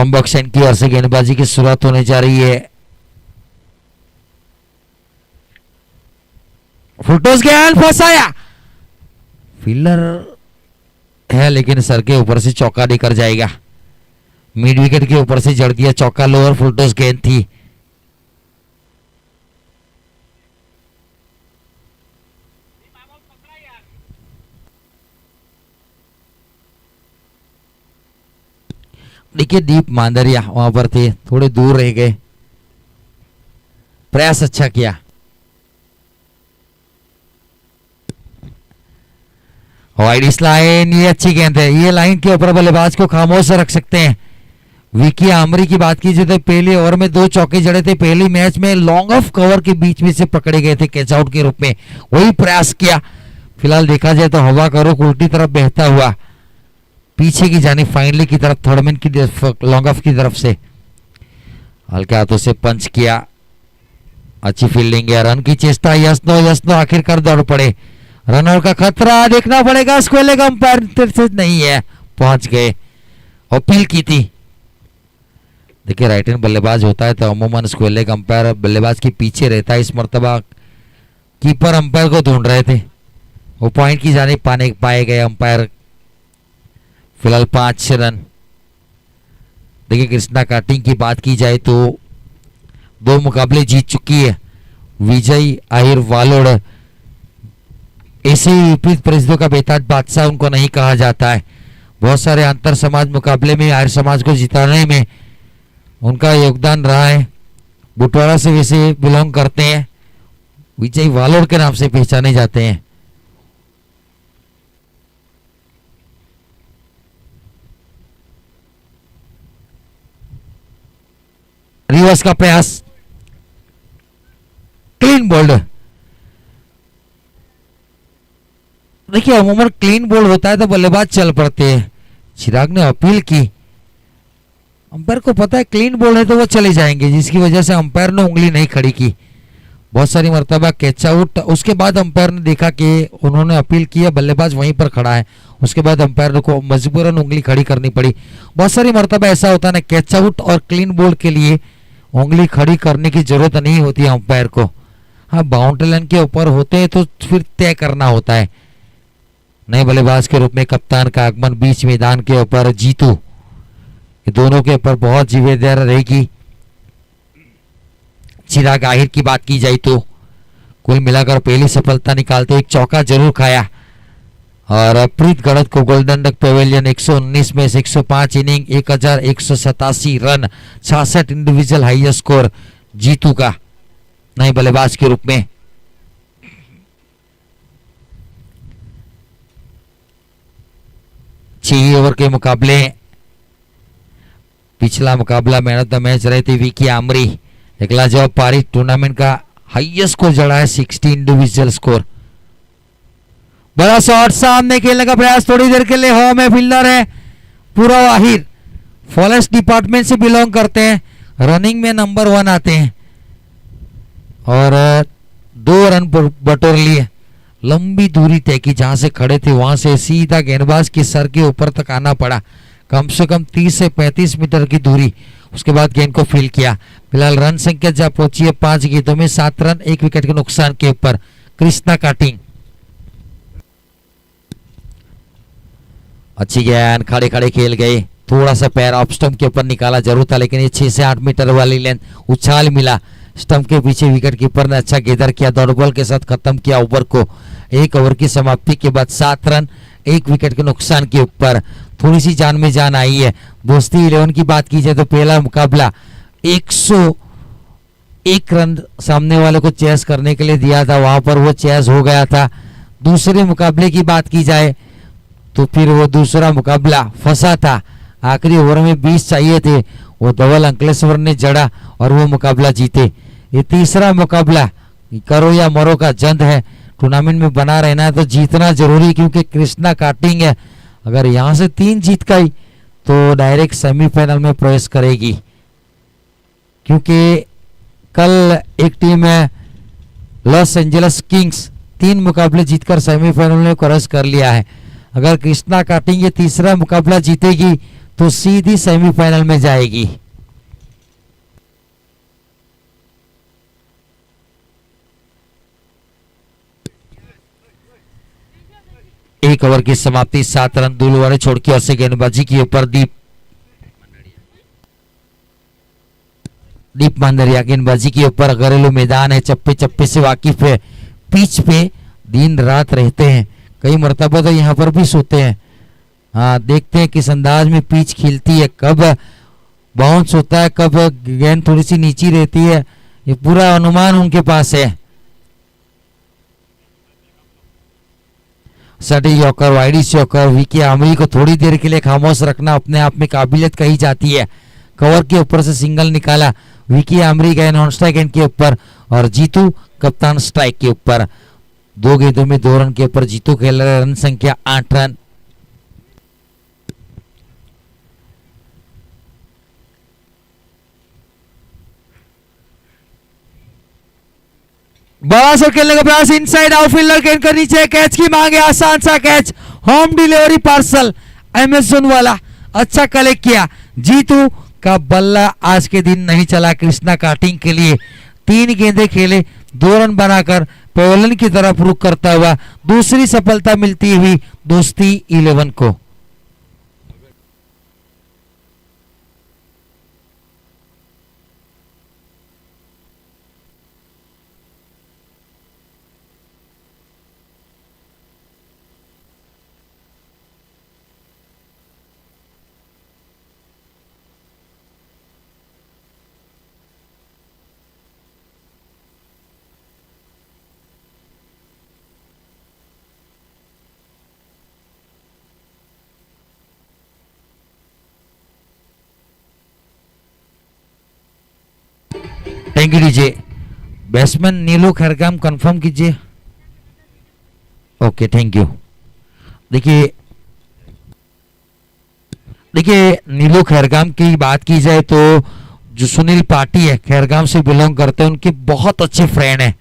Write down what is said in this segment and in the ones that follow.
Combox Sen की ओर से गेंदबाजी की शुरुआत होने जा रही है। फुटोस गेंद फंसाया, फील्डर है लेकिन सर के ऊपर से चौका देकर जाएगा। मिड विकेट के ऊपर से जड़ दिया चौका, लोअर फुलटॉस गेंद थी। देखिए दीप मांदरिया वहां पर थे, थोड़े दूर रह गए, प्रयास अच्छा किया। वाइड इस लाइन, ये अच्छी गेंद है, ये लाइन के ऊपर बल्लेबाज को खामोश रख सकते हैं। विकी आमरी की बात कीजिए तो पहले ओवर में 2 चौके जड़े थे, पहली मैच में लॉन्ग ऑफ कवर के बीच में से पकड़े गए थे कैच आउट के रूप में, वही प्रयास किया। फिलहाल देखा जाए तो हवा का रुख उल्टी तरफ बहता हुआ पीछे की जानी फाइनली की तरफ, थर्डमैन की लॉन्ग ऑफ की तरफ से हल्के हाथों से पंच किया। अच्छी फील्डिंग है, रन की चेष्टा, यस नो आखिरकार दौड़ पड़े। रनर का खतरा देखना पड़ेगा, स्क्वेलेग अंपायर से नहीं है, पहुंच गए, अपील की थी। देखिए राइट हैंड बल्लेबाज होता है तो अमूमन स्क्वेलेग अंपायर बल्लेबाज के पीछे रहता है। इस मर्तबा कीपर अंपायर को ढूंढ रहे थे, वो पॉइंट की जाने पाए गए अंपायर। फिलहाल 5 रन। देखिए कृष्णा काटिंग की बात की जाए तो 2 मुकाबले जीत चुकी है। विजय आहिर वालोड़ ऐसे ही विपरीत परिस्थितियों का बेताज बादशाह उनको नहीं कहा जाता है। बहुत सारे अंतर समाज मुकाबले में आर्य समाज को जिताने में उनका योगदान रहा है। बुटवाड़ा से वैसे बिलोंग करते हैं, विजय वालोड़ के नाम से पहचाने जाते हैं। रिवर्स का प्रयास, क्लीन बोल्ड। देखिए अमूमन क्लीन बोल्ड होता है तो बल्लेबाज चल पड़ते हैं। चिराग ने अपील की, अंपायर को पता है क्लीन बोल्ड है तो वो चले जाएंगे, जिसकी वजह से अंपायर ने उंगली नहीं खड़ी की। बहुत सारी मर्तबा कैच आउट, उसके बाद अंपायर ने देखा कि उन्होंने अपील की है, बल्लेबाज वहीं पर खड़ा है, उसके बाद अंपायर को मजबूरन उंगली खड़ी करनी पड़ी। बहुत सारी मर्तबा ऐसा होता है ना, कैच आउट और क्लीन बोल्ड के लिए उंगली खड़ी करने की जरूरत नहीं होती है अंपायर को। हाँ बाउंड्री लाइन के ऊपर होते हैं तो फिर तय करना होता है। नए बल्लेबाज के रूप में कप्तान का आगमन बीच मैदान के ऊपर जीतू, ये दोनों के ऊपर बहुत जिम्मेदारी रहेगी। चिराग आहिर की बात की जाए तो कुल मिलाकर पहली सफलता निकालते एक चौका जरूर खाया। और प्रीत गढ़त को गोल्डन डक पेवेलियन 119 में से 105 inning 1187 run 66 individual highest score Jeetu का नए बल्लेबाज के रूप में। छह ओवर के मुकाबले पिछला मुकाबला मैन ऑफ द मैच रहे थे विकी आमरी। एक लाजवाब पारी, टूर्नामेंट का हाईएस्ट स्कोर जड़ा है 60 इंडिविजुअल स्कोर। बड़ा शॉट, सामने खेलने का प्रयास, थोड़ी देर के लिए होम है, फील्डर है पूरा आहिर, फॉरेस्ट डिपार्टमेंट से बिलोंग करते हैं, रनिंग में नंबर 1 आते हैं और 2 रन बटोर लिए। लंबी दूरी तय की, जहां से खड़े थे वहां से सीधा गेंदबाज के सर के ऊपर तक आना पड़ा, कम से कम 30 से 35 मीटर की दूरी। उसके बाद गेंद को फील्ड किया। फिलहाल रन संख्या जहां पहुंची है 5 गेंदों में 7 रन 1 विकेट के नुकसान के ऊपर। कृष्णा काटिंग अच्छी गेंद, खड़े खड़े खेल गए, थोड़ा सा पैर ऑफ स्टंप के ऊपर निकाला जरूर था, लेकिन ये 6 से 8 मीटर वाली लेंथ उछाल मिला स्टंप के पीछे। विकेट कीपर ने अच्छा गेदर किया, डॉट बॉल के साथ खत्म किया ओवर को। 1 ओवर की समाप्ति के बाद 7 रन 1 विकेट के नुकसान के ऊपर। थोड़ी सी जान में जान आई है। दोस्ती 11 की बात की जाए तो पहला मुकाबला 101 रन सामने वाले को चेस करने के लिए दिया था, वहां पर वो चेस हो गया था। दूसरे मुकाबले की बात की जाए तो फिर वो दूसरा मुकाबला फंसा था, आखिरी ओवर में 20 चाहिए थे, वो धवल अंकलेश्वर ने जड़ा और वो मुकाबला जीते। ये तीसरा मुकाबला करो या मरो का जंग है। टूर्नामेंट में बना रहना है तो जीतना जरूरी, क्योंकि कृष्णा काटिंग है, अगर यहां से 3 जीत गई तो डायरेक्ट सेमीफाइनल में प्रवेश करेगी। क्योंकि कल एक टीम है लॉस एंजल्स किंग्स, 3 मुकाबले जीतकर सेमीफाइनल में क्रॉस कर लिया है। अगर कृष्णा काटिंग ये तीसरा मुकाबला जीतेगी तो सीधी सेमीफाइनल में जाएगी। एक ओवर की समाप्ति, 7 रन दूर वाले छोड़ के और से गेंदबाजी के ऊपर दीप मांदरिया गेंदबाजी के ऊपर। घरेलू मैदान है, चप्पे चप्पे से वाकिफ है, पिच पे दिन रात रहते हैं, कई मरतबा तो यहाँ पर भी सोते हैं। हाँ, देखते हैं किस अंदाज में पिच खिलती है, कब बाउंस होता है, कब गेंद थोड़ी सी नीची रहती है, ये पूरा अनुमान उनके पास है। सटी यॉर्कर, वाइडिस यॉर्कर, विकी आमरी को थोड़ी देर के लिए खामोश रखना अपने आप में काबिलियत कही जाती है। कवर के ऊपर से सिंगल निकाला, विकी आमरी गए नॉन स्ट्राइक एंड के ऊपर और जीतू कप्तान स्ट्राइक के ऊपर। 2 गेंदों में 2 रन के ऊपर जीतू खेल रहे, रन संख्या 8 रन। बड़ा सा खेलने का प्रयास, इनसाइड आउटफील्डर गेंद कर नीचे, कैच की मांगे, आसान सा catch, home delivery parcel Amazon वाला, अच्छा कलेक्ट किया। जीतू का बल्ला आज के दिन नहीं चला कृष्णा काटिंग के लिए। 3 गेंदे खेले, 2 रन बनाकर पेवलन की तरफ रुख करता हुआ दूसरी सफलता मिलती हुई दोस्ती 11 को। Thank you DJ. Batsman Neelu Khairgam confirm कीजिए। Okay, thank you. देखिए नीलू खैरगाम की बात की जाए तो जो सुनील पाटी है, खैरगाम से बिलोंग करते हैं, उनके बहुत अच्छे फ्रेंड हैं।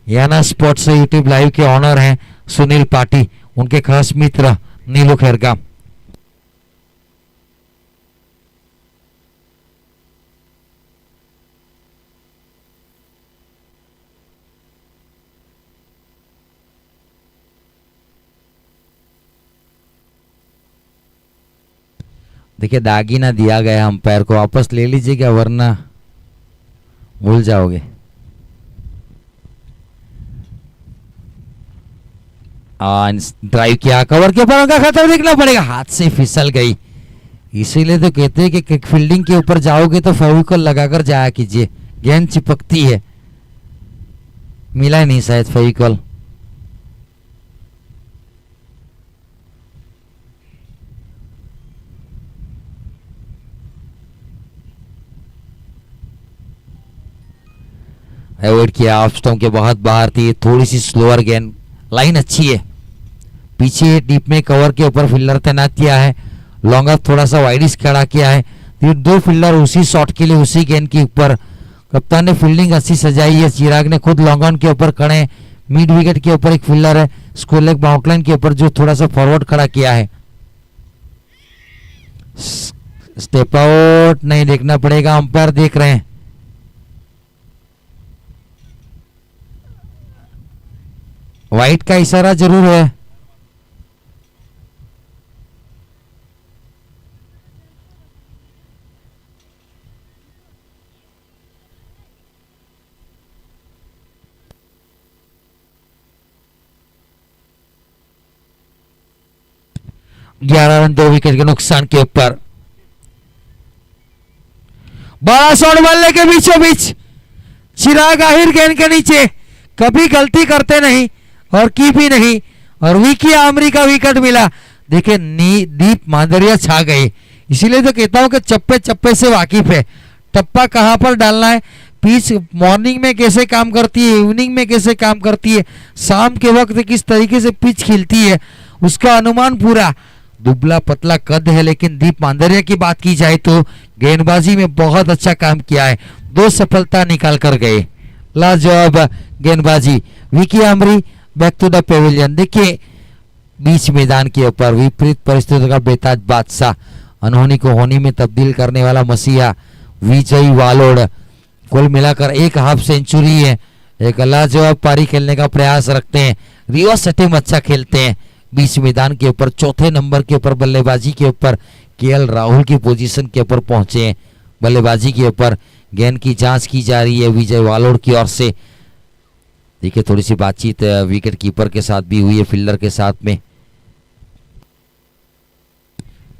याना स्पोर्ट्स यूट्यूब लाइव के ऑनर हैं सुनील पाटी, उनके खास मित्र नीलू खैरगाम। देखिए दागीना दिया गया, अंपायर को वापस ले लीजिएगा वरना भूल जाओगे। ड्राइव किया, कवर के ऊपर उनका खतरा देखना पड़ेगा, हाथ से फिसल गई। इसीलिए तो कहते हैं कि फील्डिंग के ऊपर जाओगे तो फेविकॉल लगाकर जाया कीजिए, गेंद चिपकती है। मिला नहीं शायद फेविकॉल। अवॉइड किया, ऑफ स्टंप के बहुत बाहर थी, थोड़ी सी स्लोअर गेंद, लाइन अच्छी है। पीछे डीप में कवर के ऊपर फील्डर तैनात किया है, लॉन्ग ऑफ थोड़ा सा वाइडिस खड़ा किया है। फिर 2 फील्डर उसी शॉट के लिए उसी गेंद के ऊपर। कप्तान ने फील्डिंग अच्छी सजाई है, चिराग ने खुद लॉन्ग ऑन के ऊपर खड़े, मिड विकेट के ऊपर एक फील्डर है स्कोर लेग बाउंड्री के ऊपर जो थोड़ा सा फॉरवर्ड खड़ा किया है। स्टेप आउट नहीं देखना पड़ेगा, अंपायर देख रहे हैं। वाइट का इशारा जरूर है। ग्यारह रन 2 विकेट के नुकसान के ऊपर। बड़ा शॉट बल्ले के बीचों बीच, चिराग आहिर गेंद के नीचे, कभी गलती करते नहीं और की भी नहीं, और विकी आमरी का विकेट मिला। देखिए दीप मांदरिया छा गए, इसीलिए तो कहता हूं कि चप्पे चप्पे से वाकिफ है, टप्पा कहां पर डालना है, पिच मॉर्निंग में कैसे काम करती है, इवनिंग में कैसे काम करती है, शाम के वक्त किस तरीके से पिच खिलती है, उसका अनुमान पूरा। दुबला पतला कद है, लेकिन दीप मांदरिया की बात की जाए तो गेंदबाजी में बहुत अच्छा काम किया है, 2 सफलता निकाल कर गए, लाजवाब गेंदबाजी। Vicky Aamri back to the pavilion. देखिए बीच मैदान के ऊपर विपरीत परिस्थितियों का बेताज बादशाह अनहोनी को होनी में तब्दील करने वाला मसीहा विजय वालोड कुल मिलाकर एक हाफ सेंचुरी है, एक लाजवाब पारी खेलने का प्रयास रखते हैं। रियो सटेम अच्छा खेलते हैं, बीच मैदान के ऊपर चौथे नंबर के ऊपर बल्लेबाजी के ऊपर केएल राहुल की पोजीशन के ऊपर पहुंचे हैं। बल्लेबाजी के ऊपर गेंद की जांच की जा रही है विजय वालोड की ओर से। देखिए थोड़ी सी बातचीत विकेट कीपर के साथ भी हुई है, फील्डर के साथ में।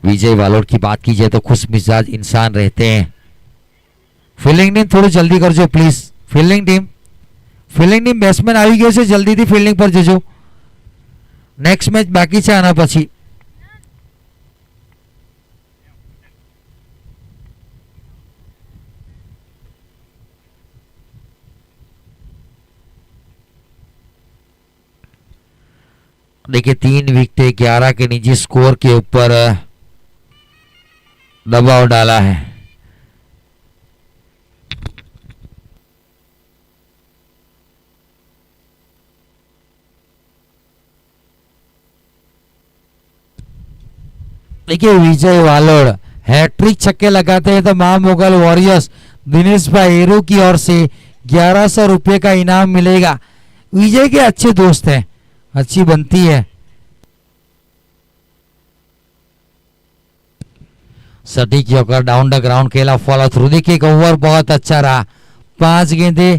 विजय वालोड की बात की जाए तो खुश मिजाज इंसान रहते हैं। फील्डिंग टीम थोड़ी जल्दी कर जो प्लीज। फील्डिंग टीम बैट्समैन આવી ગયો છે, જલ્દીથી ફિલ્ડિંગ પર જજો। નેક્સ્ટ મેચ બાકી છે આના પછી। देखिए 3 विकेट 11 के निजी स्कोर के ऊपर दबाव डाला है। देखिए विजय वालोड हैट्रिक छक्के लगाते हैं तो मां मुगल वॉरियर्स दिनेश भाई हेरू की ओर से 1100 रुपये का इनाम मिलेगा। विजय के अच्छे दोस्त हैं, अच्छी बनती है। सटीक होकर डाउन द ग्राउंड खेला फॉलो थ्रू। देखिए एक ओवर बहुत अच्छा रहा, 5 गेंदे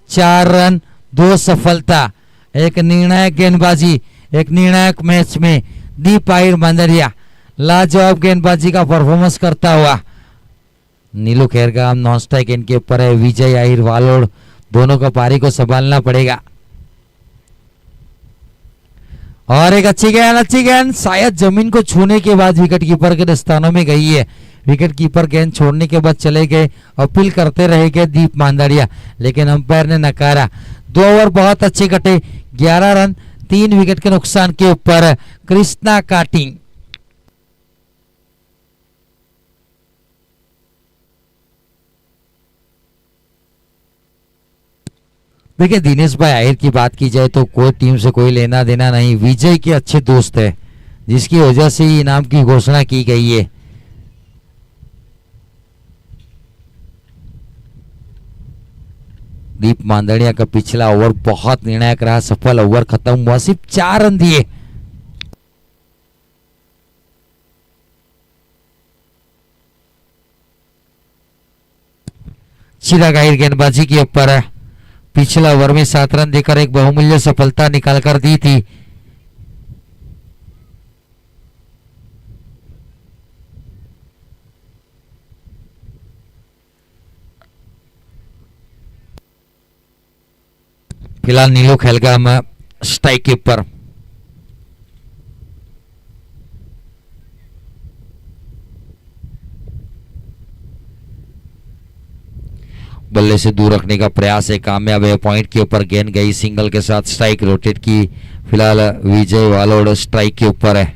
4 रन 2 सफलता, एक निर्णायक गेंदबाजी, एक निर्णायक मैच में दीप आहिर मांदरिया लाजवाब गेंदबाजी का परफॉर्मेंस करता हुआ। नीलू खैरगाम नॉन स्ट्राइक इनके ऊपर है। विजय आहिर वालोड दोनों को पारी को संभालना पड़ेगा। और एक अच्छी गेंद शायद जमीन को छूने के बाद विकेट कीपर के स्थानों में गई है। विकेट कीपर गेंद छोड़ने के बाद चले गए, अपील करते रहे गए दीप मांदरिया, लेकिन अंपायर ने नकारा। 2 ओवर बहुत अच्छे कटे, 11 रन 3 विकेट के नुकसान के ऊपर कृष्णा काटिंग। देखिए दिनेश भाई आहिर की बात की जाए तो कोई टीम से कोई लेना देना नहीं, विजय के अच्छे दोस्त है, जिसकी वजह से ही इनाम की घोषणा की गई है। दीप मांदड़िया का पिछला ओवर बहुत निर्णायक रहा, सफल ओवर खत्म हुआ, सिर्फ 4 रन दिए। चिराग आहिर गेंदबाजी के ऊपर है, पिछला ओवर में 7 रन देकर एक बहुमूल्य सफलता निकालकर दी थी। फिलहाल नीलू खैरगाम स्ट्राइक के ऊपर। बल्ले से दूर रखने का प्रयास है, कामयाब है। पॉइंट के ऊपर गेंद गई सिंगल के साथ, स्ट्राइक रोटेट की। फिलहाल विजय वालोड स्ट्राइक के ऊपर है।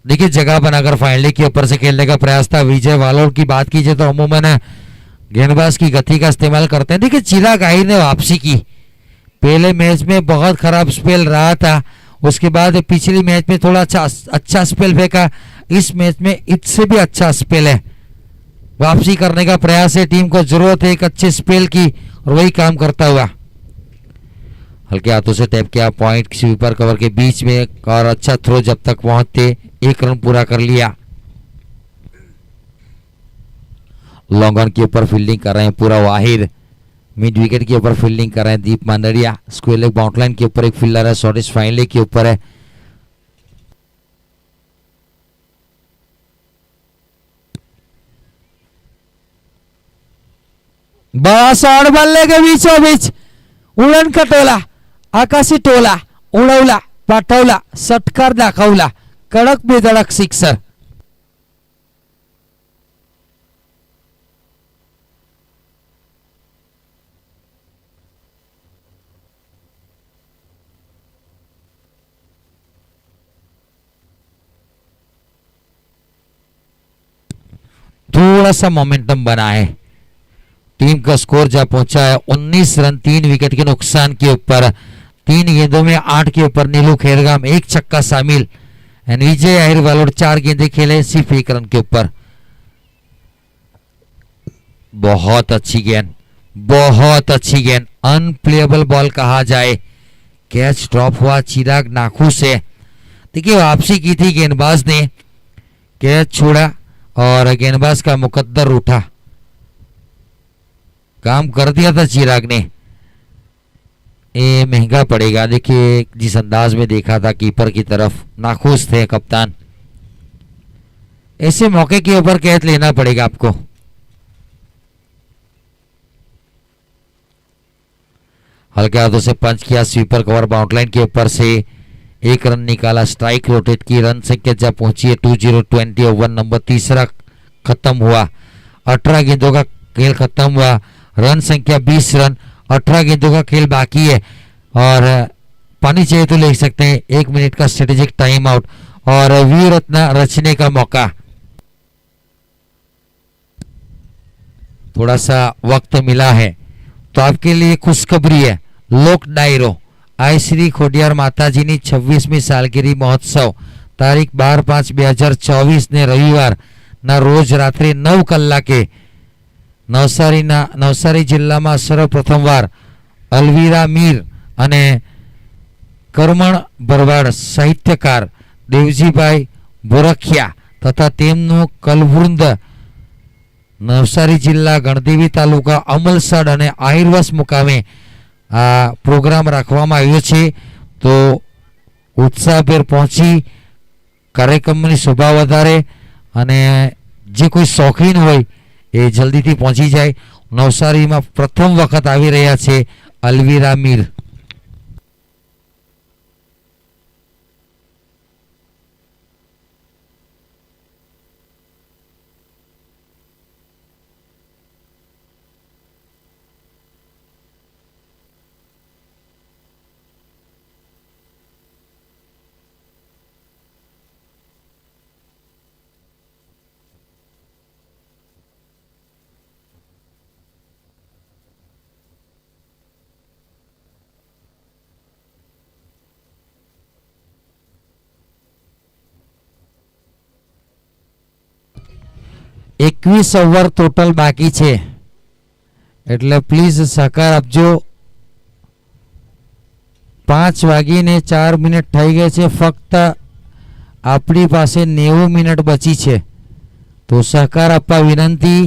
देखिए जगह बनाकर फाइनली के ऊपर से खेलने का प्रयास था। विजय वालोड की बात कीजिए तो अमूमन गेंदबाज की गति का इस्तेमाल करते हैं। देखिए चिराग आहिर ने वापसी की, पहले मैच में बहुत खराब स्पेल रहा था, उसके बाद पिछली मैच में थोड़ा अच्छा स्पेल फेंका, इस मैच में इससे भी अच्छा स्पेल है। वापसी करने का प्रयास है, टीम को जरूरत है एक अच्छे स्पेल की, और वही काम करता हुआ। हल्के हाथों से टैप किया पॉइंट स्वीपर कवर के बीच में, और अच्छा थ्रो जब तक पहुंचते 1 रन पूरा कर लिया। लॉन्ग ऑन के ऊपर फील्डिंग कर रहे हैं पूरा वाहिर, मिड विकेट के ऊपर फील्डिंग कर रहे हैं दीप मांदड़िया। स्क्वायर लेग बाउंड लाइन के ऊपर एक फील्डर है, शॉर्टेज फाइनली के ऊपर है। बड़ा शॉट बल्ले के बीचों बीच, उड़न का टोला, आकाशी टोला उडवला, पाठवला, षटकार दाखवला, कडक बेधडक सिक्सर। थोड़ा सा मोमेंटम बना है। टीम का स्कोर जा पहुंचा है 19 रन 3 विकेट के नुकसान के ऊपर। 3 गेंदों में 8 के ऊपर नीलू खेरगाम, 1 छक्का शामिल। एंड विजय आहिर वालोड 4 गेंदे खेले सिर्फ 1 रन के ऊपर। बहुत अच्छी गेंद, बहुत अच्छी गेंद, अनप्लेएबल बॉल कहा जाए। कैच ड्रॉप हुआ चिराग नाखू से। देखिए वापसी की थी गेंदबाज ने, कैच छोड़ा और गेंदबाज का मुकद्दर उठा, काम कर दिया था चिराग ने। ये महंगा पड़ेगा। देखिए जिस अंदाज में देखा था कीपर की तरफ, नाखुश थे कप्तान। ऐसे मौके के ऊपर कैच लेना पड़ेगा आपको। हल्के हाथों से पंच किया, स्वीपर कवर बाउंड्री के ऊपर से 1 रन निकाला, स्ट्राइक रोटेट की। रन संख्या जब पहुंची है 2020, ओवर नंबर 3 खत्म हुआ। 18 गेंदों का खेल खत्म हुआ, रन संख्या 20 रन, 18 गेंदों का खेल बाकी है। और पानी चाहिए तो ले सकते हैं। 1 मिनट का स्ट्रेटेजिक टाइम आउट और वीर रत्न रचने का मौका। थोड़ा सा वक्त मिला है तो आपके लिए खुशखबरी है। लोक डायरो आई श्री खोडियार माताजीनी 26મી सालगिरी महोत्सव तारीख 12/5/2024 ने रविवार ना रोज रात्रि 9 કલાકે નવસારી જિલ્લામાં સર્વપ્રથમવાર અલવીરા મીર અને કરમણ ભરવાડ સાહિત્યકાર દેવજીભાઈ બોરખિયા તથા તેમનું કલવૃંદ નવસારી જિલ્લા ગણદેવી તાલુકા અમલસાડ અને આહિરવસ મુકામે આ પ્રોગ્રામ રાખવામાં આવ્યો છે। તો ઉત્સાહભેર પહોંચી કાર્યક્રમની શોભા વધારે અને જે કોઈ શોખીન હોય એ જલ્દીથી પહોંચી જાય। નવસારીમાં પ્રથમ વખત આવી રહ્યા છે અલવીરા મીર। એકવીસ ઓવર ટોટલ બાકી છે એટલે પ્લીઝ સહકાર આપજો। 5:04 થઈ ગઈ છે, ફક્ત આપણી પાસે 90 મિનિટ બચી છે તો સહકાર આપવા વિનંતી।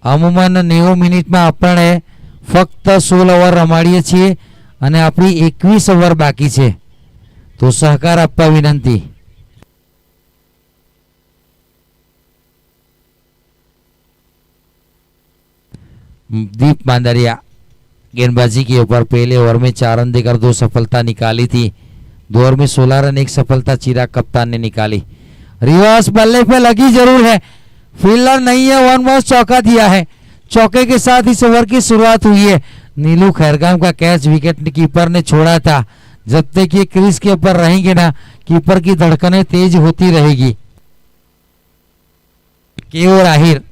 અમુમન 90 મિનિટમાં આપણે ફક્ત 16 ઓવર રમાડીએ છીએ અને આપણી 21 ઓવર બાકી છે તો સહકાર આપવા વિનંતી। दीप मांदरिया गेंदबाजी के ऊपर पहले ओवर में 4 रन देकर 2 सफलता निकाली थी। 2 ओवर में 16 रन 1 सफलता चिराग कप्तान ने निकाली। रिवर्स बल्ले पे लगी जरूर है, फील्डर नहीं है, 1 बॉल चौका दिया है। चौके के साथ इस ओवर की शुरुआत हुई है। नीलू खैरगाम का कैच विकेट कीपर ने छोड़ा था। जब तक ये क्रीज के ऊपर रहेंगे ना, कीपर की धड़कनें तेज होती रहेगी। केओर आहिर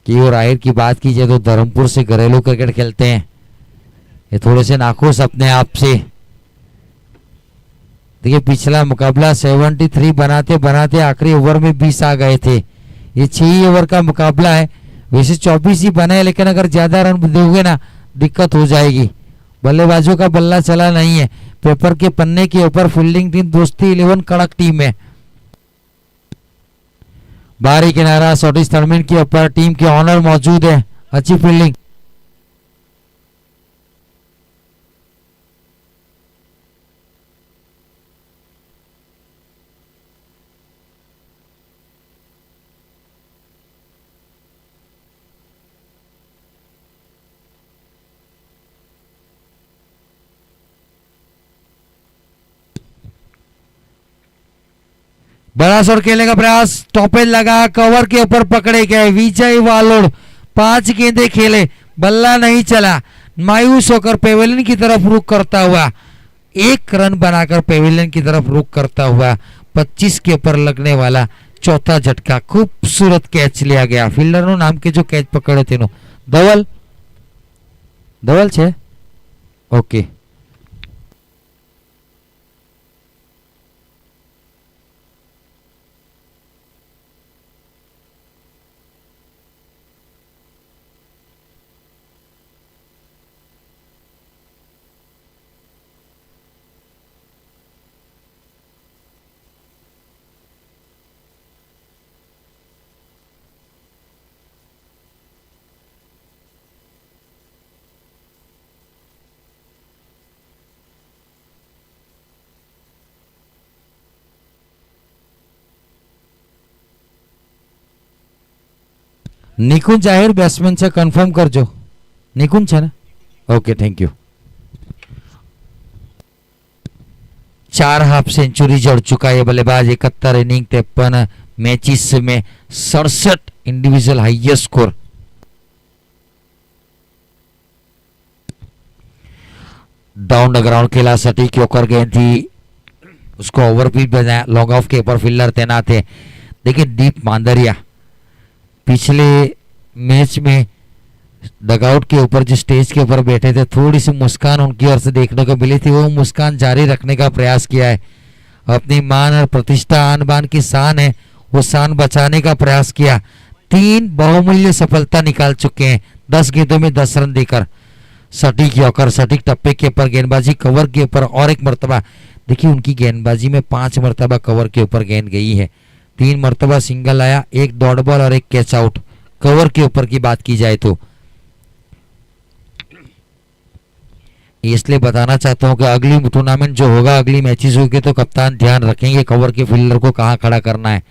केओर आहिर की बात कीजिए तो धर्मपुर से घरेलू क्रिकेट खेलते हैं। ये थोड़े से नाखुश अपने आप से। देखिए पिछला मुकाबला 73 बनाते बनाते आखिरी ओवर में 20 आ गए थे। ये 6 ओवर का मुकाबला है, वैसे 24 ही बने, लेकिन अगर ज्यादा रन दोगे ना दिक्कत हो जाएगी। बल्लेबाजों का बल्ला चला नहीं है। पेपर के पन्ने के ऊपर फील्डिंग टीम दोस्ती 11 कड़क टीम है। बाहरी किनारा शॉर्टिश टर्मिनेट के ऊपर टीम के ऑनर मौजूद है। अच्छी फील्डिंग। बड़ा शॉट खेलने का प्रयास, टॉपेज लगा, कवर के ऊपर पकड़े गए विजय वालोड। 5 गेंदे खेले, बल्ला नहीं चला। मायूस होकर पेवेलियन की तरफ रुख करता हुआ एक रन बनाकर पेविलियन की तरफ रुख करता हुआ 25 के ऊपर लगने वाला चौथा झटका। खूबसूरत कैच लिया गया। फील्डर નું નામ કે જો કેચ પકડ્યો તેનું ધવલ ધવલ છે ઓકે। નિકુંજ આહિર બેટ્સમેન છે, કન્ફર્મ કરજો। નિકુંજ છે ને? Okay thank you. 4 half century जड़ चुका है बल्लेबाज। 71 इनिंग 53 मैचेस में 67 individual highest score. Down the ground खेला, सटीक यॉर्कर गेंद थी, उसको ओवरपिच बनाया। लॉन्ग ऑफ के ऊपर फील्डर तैनात है। देखिए दीप मांदरिया पिछले मैच में डगआउट के ऊपर जो स्टेज के ऊपर बैठे थे, थोड़ी सी मुस्कान उनकी ओर से देखने को मिली थी। वो मुस्कान जारी रखने का प्रयास किया है। अपनी मान और प्रतिष्ठा, आन बान की शान है, वो शान बचाने का प्रयास किया। 3 बहुमूल्य सफलता निकाल चुके हैं 10 गेंदों में 10 रन देकर। सटीक यॉर्कर, सटीक टप्पे के ऊपर गेंदबाजी, कवर के ऊपर और एक मरतबा। देखिए उनकी गेंदबाजी में 5 मरतबा कवर के ऊपर गेंद गई है। 3 मरतबा सिंगल आया, 1 डॉट बॉल और 1 कैच आउट। कवर के ऊपर की बात की जाए तो इसलिए बताना चाहता हूं कि अगली टूर्नामेंट जो होगा, अगली मैचेस होगी तो कप्तान ध्यान रखेंगे कवर के फील्डर को कहां खड़ा करना है।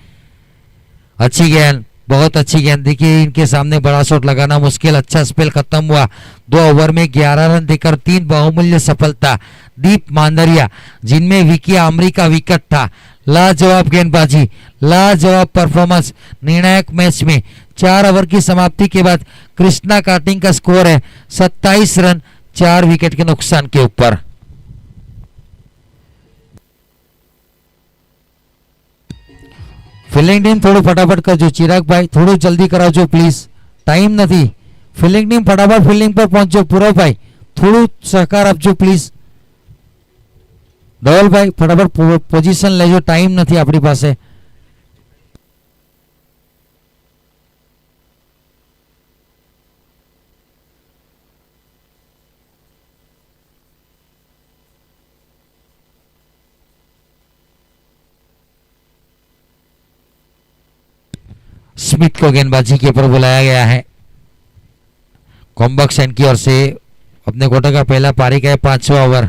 अच्छी गेंद, बहुत अच्छी गेंद। देखिए इनके सामने बड़ा शॉट लगाना मुश्किल। अच्छा स्पेल खत्म हुआ। 2 ओवर में 11 रन देकर 3 बहुमूल्य सफलता। दीप मांदरिया, जिनमें विकी आमरी का विकेट था। लाजवाब गेंदबाजी, लाजवाब परफॉर्मेंस। निर्णायक मैच में 4 ओवर की समाप्ति के बाद कृष्णा काटिंग का स्कोर है 27 रन 4 विकेट के नुकसान के ऊपर। ફિલ્ડિંગ ટીમ થોડું ફટાફટ કરજો ચિરાગ ભાઈ, થોડું જલ્દી કરાવજો પ્લીઝ, ટાઈમ નથી। ફિલ્ડિંગ ટીમ ફટાફટ ફિલ્ડિંગ પર પહોંચજો। પૂરવ ભાઈ થોડું સહકાર આપજો પ્લીઝ। ધવલ ભાઈ ફટાફટ પોઝિશન લેજો, ટાઈમ નથી આપણી પાસે। स्मिथ को गेंदबाजी के ऊपर बुलाया गया है। कॉम्बक्स की ओर से अपने कोटे का पहला पारी का 5वां ओवर।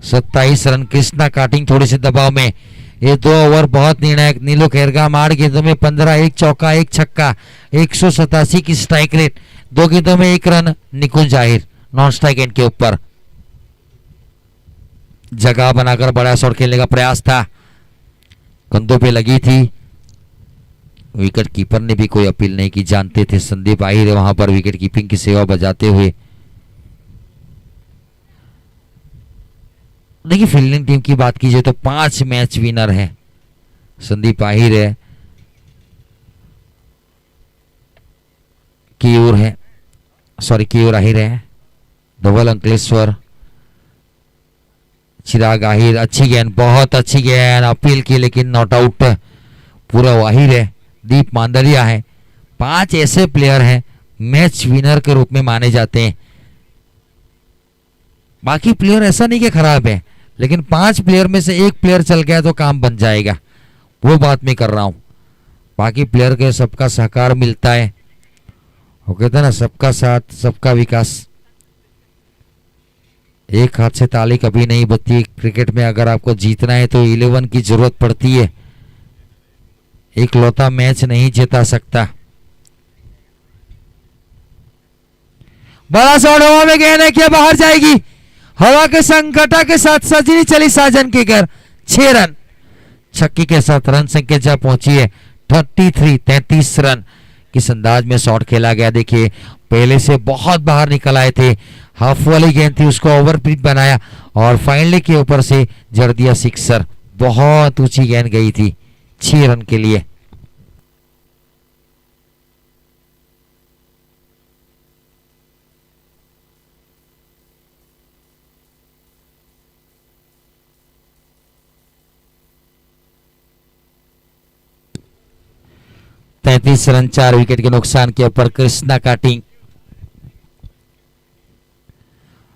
27 रन। कृष्णा काटिंग थोड़ी से दबाव में। ये 2 ओवर बहुत निर्णायक। नीलो खेरगाम 8 गेंदों में 15, 1 चौका 1 छक्का, 187 की स्ट्राइक रेट। 2 गेंदों में 1 run. Nikunj Ahir non strike and के ऊपर। जगह बनाकर बड़ा शॉट खेलने का प्रयास था, कंधों पे लगी थी। विकेट कीपर ने भी कोई अपील नहीं की। जानते थे संदीप आहिर वहां पर विकेट कीपिंग की सेवा बजाते हुए। देखिए फील्डिंग टीम की बात कीजिए तो 5 मैच विनर है। संदीप आहिर है, केयूर है, सॉरी केयूर आहिर है, धवल अंकलेश्वर, चिराग आहिर। अच्छी गेंद, बहुत अच्छी गेंद, अपील की लेकिन नॉट आउट। पूरा आहिर है, दीप मांदरिया है। 5 ऐसे प्लेयर हैं मैच विनर के रूप में माने जाते हैं। बाकी प्लेयर ऐसा नहीं कि खराब है, लेकिन 5 प्लेयर में से 1 प्लेयर चल गया तो काम बन जाएगा, वो बात मैं कर रहा हूं। बाकी प्लेयर के सबका सहकार मिलता है, वो कहते हैं ना सबका साथ सबका विकास। एक हाथ से ताली कभी नहीं बजती क्रिकेट में। अगर आपको जीतना है तो 11 की जरूरत पड़ती है, एक लौता मैच नहीं जीता सकता। बड़ा शॉट हवा में गेंद है, क्या बाहर जाएगी? हवा के संकटा के साथ सजनी चली साजन के घर। 6 रन छक्के के साथ रन संख्या जा पहुंची है 33 रन। किस अंदाज में शॉट खेला गया देखिए। पहले से बहुत बाहर निकल आए थे, हाफ वाली गेंद थी उसको ओवर पिच बनाया और फाइनली के ऊपर से जड़ दिया सिक्सर। बहुत ऊंची गेंद गई थी 6 रन के लिए। तैतीस रन 4 विकेट के नुकसान के ऊपर कृष्णा काटिंग।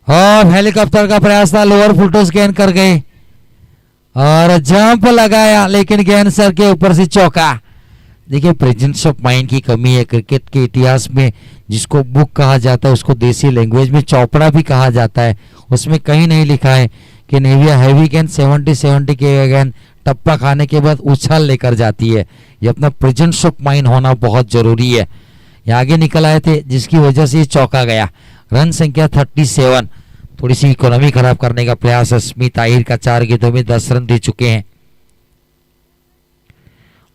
और हेलीकॉप्टर का प्रयास था, लोअर फुलटॉस गेंद कर गए और जंप लगाया लेकिन गेंद सर के ऊपर से चौका। देखिए प्रेजेंस ऑफ माइंड की कमी है क्रिकेट के इतिहास में। जिसको बुक कहा जाता है उसको देसी लैंग्वेज में चौपड़ा भी कहा जाता है। उसमें कहीं नहीं लिखा है कि नेविया हैवी गेंद 70 के गेंद टप्पा खाने के बाद उछाल लेकर जाती है। ये अपना प्रेजेंस ऑफ माइंड होना बहुत जरूरी है। ये आगे निकल आए थे जिसकी वजह से चौका गया। रन संख्या 37। थोड़ी सी इकोनॉमी खराब करने का प्रयास है। स्मिथ आहिर का 4 गेंदों में 10 रन दे चुके हैं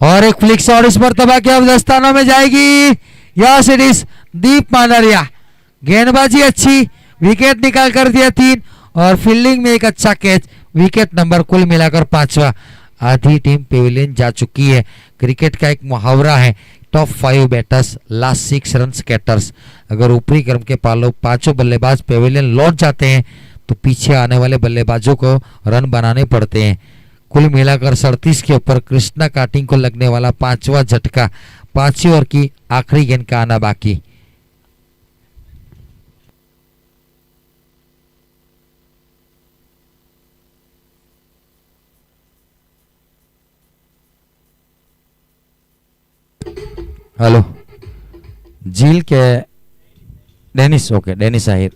और एक फ्लिक शॉट इस मरतबा के अब 10 स्थानों में जाएगी। यस इट इज दीप मांडरिया। गेंदबाजी अच्छी, विकेट निकाल कर दिया 3 और फील्डिंग में एक अच्छा कैच। विकेट नंबर कुल मिलाकर 5वां। आधी टीम पेविलियन जा चुकी है। क्रिकेट का एक मुहावरा है top 5 batters last 6 run scatters. अगर ऊपरी क्रम के पांचों बल्लेबाज पेविलियन लौट जाते हैं तो पीछे आने वाले बल्लेबाजों को रन बनाने पड़ते हैं। कुल मिलाकर 37 के ऊपर कृष्णा काटिंग को लगने वाला 5वां झटका। 5वीं ओवर की आखिरी गेंद का आना बाकी। हेलो झील के डेनिस, ओके डेनिस आहिर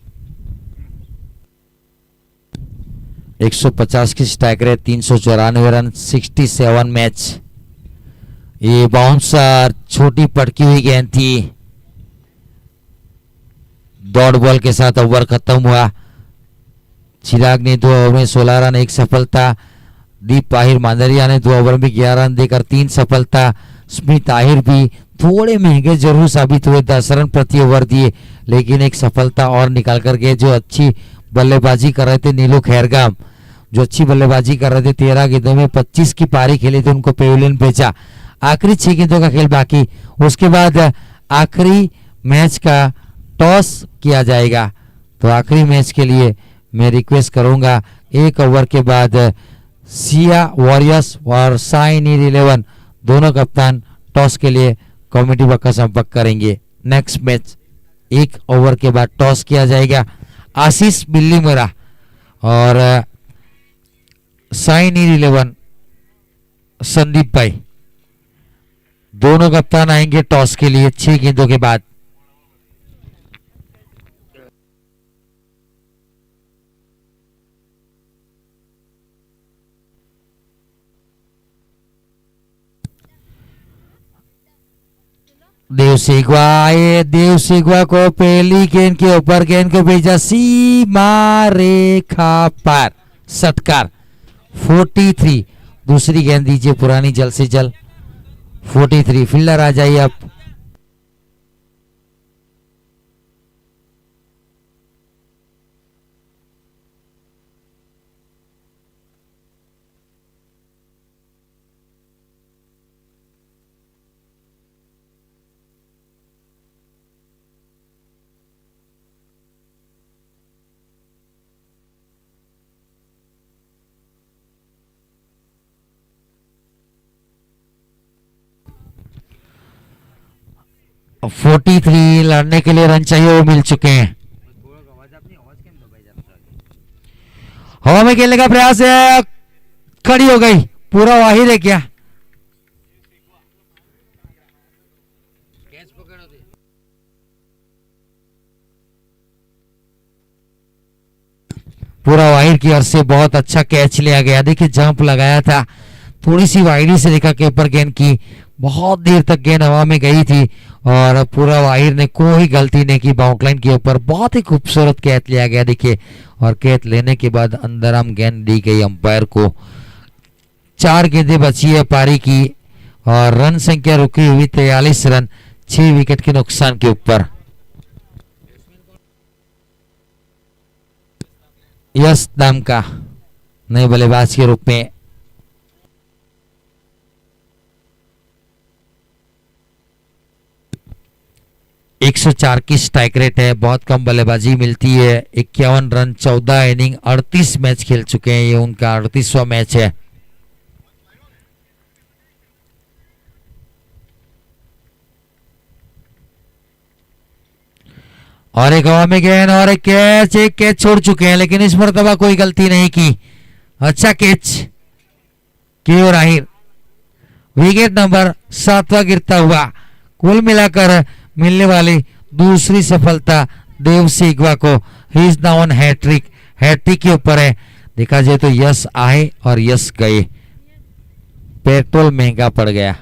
150 की स्ट्राइक रेट, 394 रन, 67 मैच। ये बाउंसर छोटी पटकी हुई गेंद थी। डॉट बॉल के साथ ओवर खत्म हुआ। चिराग ने 2 ओवर में 16 रन 1 सफलता। दीप आहिर मांडरिया ने 2 ओवर में 11 रन देकर 3 सफलता। स्मिथ आहिर भी थोड़े महंगे जरूर साबित हुए, 10 रन प्रति ओवर दिए लेकिन एक सफलता और निकाल कर गए। जो अच्छी बल्लेबाजी कर रहे थे नीलू खैरगाम, जो अच्छी बल्लेबाजी कर रहे थे 13 गेंदों में 25 की पारी खेली थी, उनको पेविलियन भेजा। आखिरी 6 गेंदों का खेल बाकी। उसके बाद आखिरी मैच का टॉस किया जाएगा। तो आखिरी मैच के लिए मैं रिक्वेस्ट करूंगा 1 ओवर के बाद सिया वॉरियर्स और साइन 11 दोनों कप्तान टॉस के लिए कमेटी वर्क का संपर्क करेंगे। नेक्स्ट मैच 1 ओवर के बाद टॉस किया जाएगा। आशीष बिल्ली मेरा और साइन 11 संदीप भाई दोनों कप्तान आएंगे टॉस के लिए 6 गेंदों के बाद। देव सिगवा आए। देव सिगवा को पहली गेंद के ऊपर गेंद को भेजा सीमा रेखा पार, सत्कार 43। दूसरी गेंद दीजिए पुरानी जल से जल। 43 फील्डर आ जाइए आप। अब 43 लड़ने के लिए रन चाहिए, वो मिल चुके हैं। हवा में खेलने का प्रयास है, खड़ी हो गई। पूरा वाहिद है क्या? पूरा वाहिद की ओर से बहुत अच्छा कैच लिया गया। देखिए जंप लगाया था, थोड़ी सी वाइडी से रेखा के ऊपर गेंद की, बहुत देर तक गेंद हवा में गई थी और पूरा वाहिर ने कोई गलती नहीं की। बाउंड लाइन के ऊपर बहुत ही खूबसूरत कैच लिया गया देखिए, और कैच लेने के बाद अंदर हम गेंद दी गई अंपायर को। 4 गेंदें बची है पारी की और रन संख्या रुकी हुई 43 रन 6 विकेट के नुकसान के ऊपर। यस नाम का नए बल्लेबाज के रूप में। एक सौ चार की स्ट्राइक रेट है, बहुत कम बल्लेबाजी मिलती है। 51 रन, 14 इनिंग, 38 मैच खेल चुके हैं, ये उनका 38वां मैच है। और एक हवा में गेंद और एक कैच छोड़ चुके हैं, लेकिन इस मरतबा कोई गलती नहीं की। अच्छा कैच की और आहिर विकेट नंबर 7वां गिरता हुआ। कुल मिलाकर मिलने वाली दूसरी सफलता देव सिगवा को। He is now on hattrick, hattrick के ऊपर है। देखा जाए तो यस आए और यस गए, पेट्रोल महंगा पड़ गया।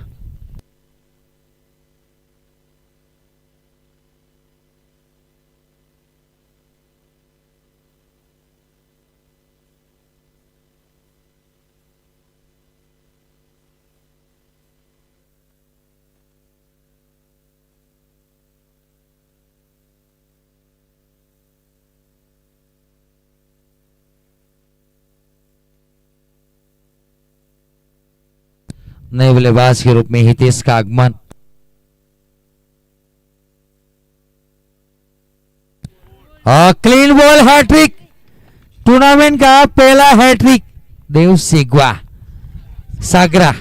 नए बल्लेबाज के रूप में हितेश का आगमन। क्लीन बॉल, हैट्रिक, टूर्नामेंट का पहला हैट्रिक देव सिगवा। सागरा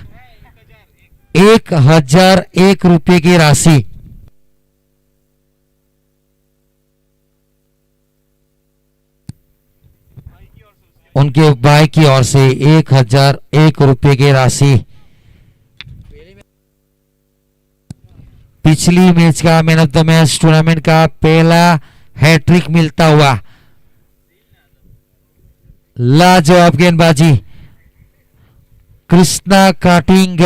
1001 रुपये की राशि। उनके भाई की ओर से 1001 रुपये की राशि। पिछली मैच का man of the match, tournament का पहला हैट्रिक मिलता हुआ। लाजवाब गेंदबाजी, कृष्णा काटिंग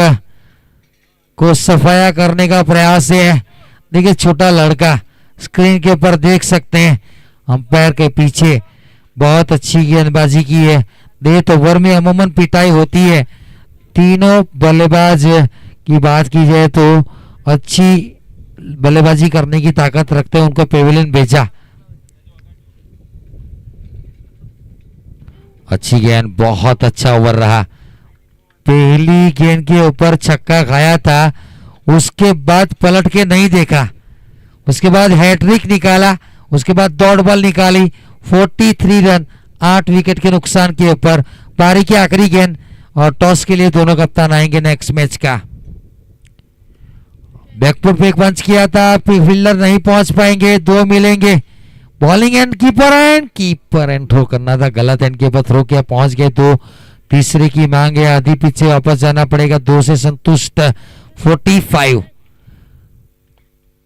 को सफाया करने का प्रयास है। देखिए छोटा लड़का स्क्रीन के ऊपर देख सकते हैं, अंपायर के पीछे बहुत अच्छी गेंदबाजी की है। डेथ ओवर में अमूमन पिटाई होती है। तीनों बल्लेबाज की बात की जाए तो अच्छी बल्लेबाजी करने की ताकत रखते हैं, उनको पेविलियन भेजा। अच्छी गेंद, बहुत अच्छा ओवर रहा। पहली गेंद के ऊपर छक्का खाया था, उसके बाद पलट के नहीं देखा, उसके बाद हैट्रिक निकाला, उसके बाद दौड़ बॉल निकाली। 43 रन 8 विकेट के नुकसान के ऊपर। पारी की आखिरी गेंद और टॉस के लिए दोनों कप्तान आएंगे नेक्स्ट मैच का। बैकफुट पे एक पंच किया था, फील्डर नहीं पहुंच पाएंगे, दो मिलेंगे। Bowling end keeper end throw करना था, गलत एंड के ऊपर थ्रो किया, पहुंच गए दो। तीसरे की मांग है, आधी पीछे वापस जाना पड़ेगा, दो से संतुष्ट। 45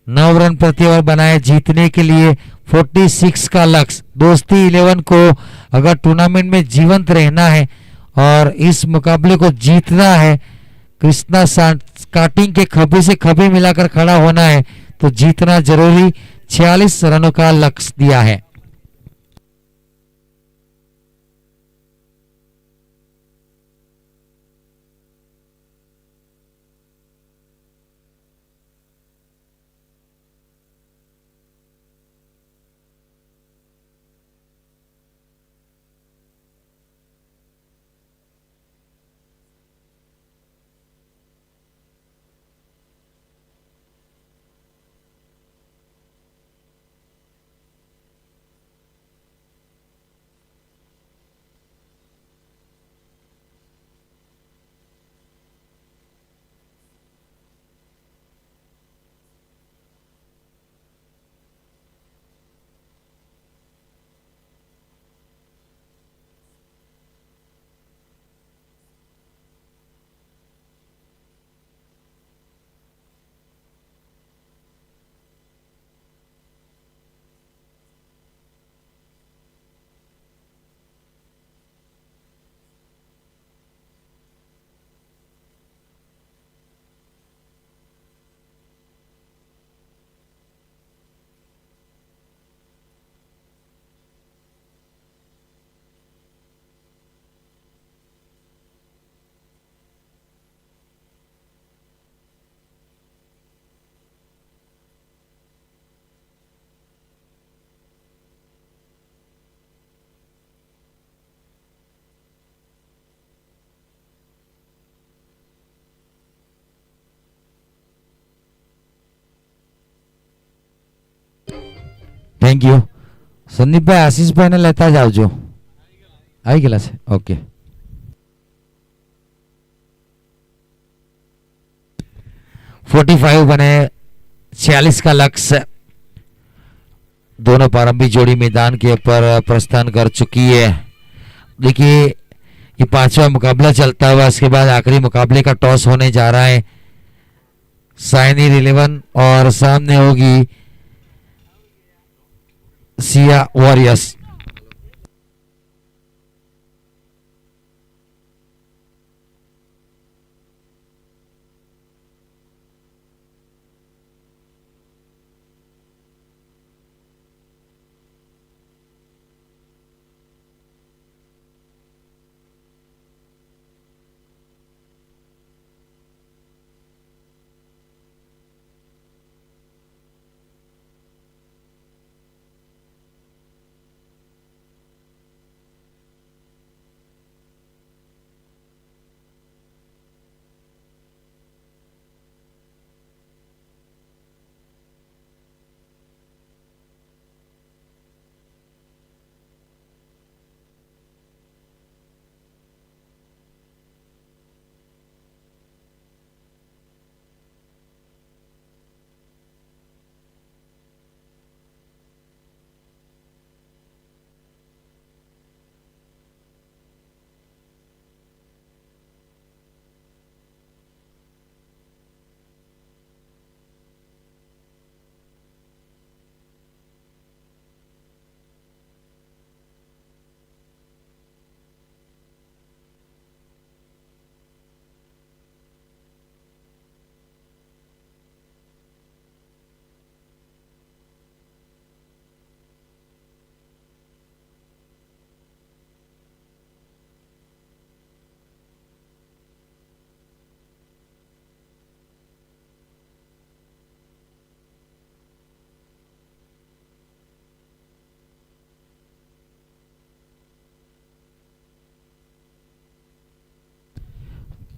9 रन प्रति ओवर बनाए जीतने के लिए 46 का लक्ष्य। दोस्ती 11 को अगर टूर्नामेंट में जीवंत रहना है और इस मुकाबले को जीतना है, कृष्णा स्टार्टिंग के खभे से खभे मिलाकर खड़ा होना है, तो जीतना जरूरी। 46 रनों का लक्ष्य दिया है। थैंक यू संदीप भाई आशीष भाई ने लेता जाओ जो आई गिला से ओके 45 बने 46 का लक्ष्य दोनों प्रारंभिक जोड़ी मैदान के ऊपर प्रस्थान कर चुकी है। देखिए ये पांचवा मुकाबला चलता हुआ इसके बाद आखिरी मुकाबले का टॉस होने जा रहा है साइनियर 11 और सामने होगी सिया वॉरियर्स।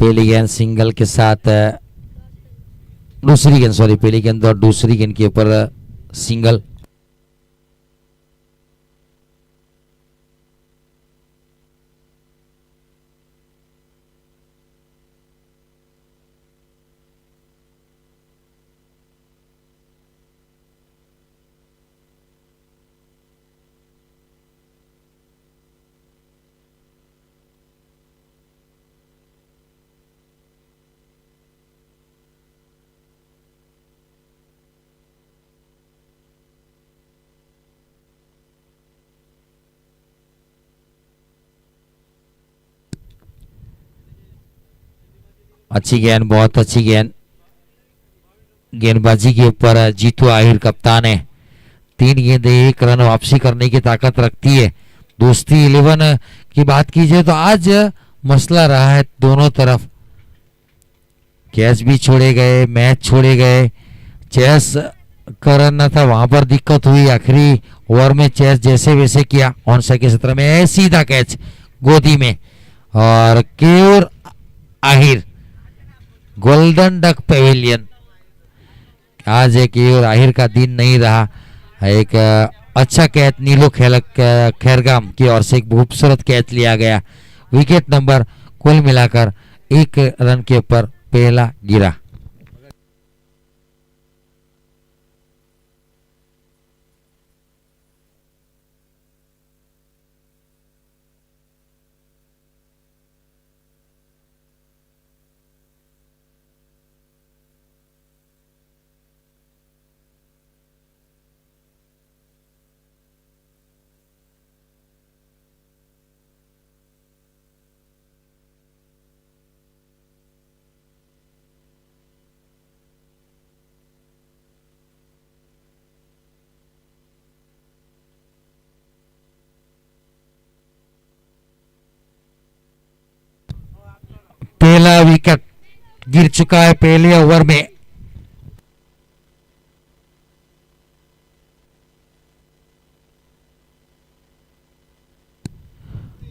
पहली गेंद सिंगल के साथ दूसरी गेंद सॉरी पहली गेंद और दूसरी गेंद के ऊपर सिंगल। अच्छी गेंद बहुत अच्छी गेंद गेंदबाजी के ऊपर जीतू आहिर कप्तान है। 3 गेंदें 1 रन वापसी करने की ताकत रखती है। दोस्ती 11 की बात कीजिए तो आज मसला रहा है दोनों तरफ कैच भी छोड़े गए मैच छोड़े गए चेस करना था वहां पर दिक्कत हुई आखिरी ओवर में चेस जैसे वैसे किया ऑन साइड के क्षेत्र में सीधा कैच गोदी में और Keyur Ahir golden duck Pavilion. आज एक केयूर आहिर का दिन नहीं रहा। एक अच्छा कैच नीलो खैरगाम की ओर से एक खूबसूरत कैच लिया गया। विकेट नंबर कुल मिलाकर 1 रन के ऊपर पहला गिरा। पहला विकेट गिर चुका है पहले ओवर में।